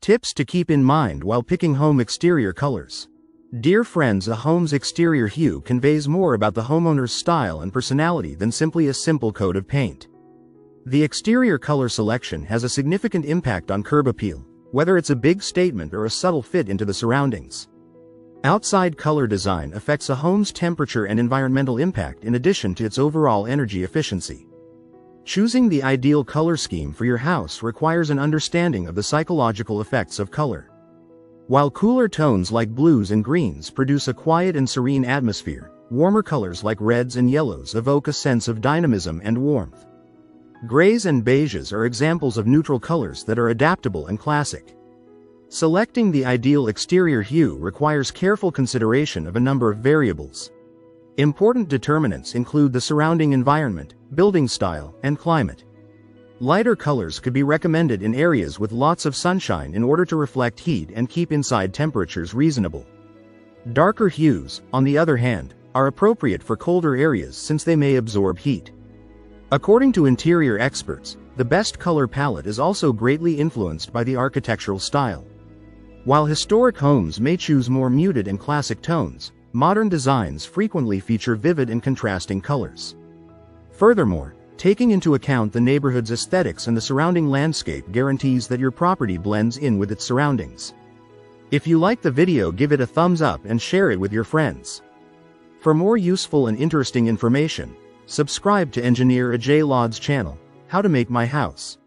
Tips to keep in mind while picking home exterior colors. Dear friends, a home's exterior hue conveys more about the homeowner's style and personality than simply a simple coat of paint. The exterior color selection has a significant impact on curb appeal, whether it's a big statement or a subtle fit into the surroundings. Outside color design affects a home's temperature and environmental impact in addition to its overall energy efficiency. Choosing the ideal color scheme for your house requires an understanding of the psychological effects of color. While cooler tones like blues and greens produce a quiet and serene atmosphere, warmer colors like reds and yellows evoke a sense of dynamism and warmth. Grays and beiges are examples of neutral colors that are adaptable and classic. Selecting the ideal exterior hue requires careful consideration of a number of variables. Important determinants include the surrounding environment, building style, and climate. Lighter colors could be recommended in areas with lots of sunshine in order to reflect heat and keep inside temperatures reasonable. Darker hues, on the other hand, are appropriate for colder areas since they may absorb heat. According to interior experts, the best color palette is also greatly influenced by the architectural style. While historic homes may choose more muted and classic tones, modern designs frequently feature vivid and contrasting colors. Furthermore, taking into account the neighborhood's aesthetics and the surrounding landscape guarantees that your property blends in with its surroundings. If you like the video, give it a thumbs up and share it with your friends. For more useful and interesting information, subscribe to Engineer Ajay Lod's channel, How to Make My House.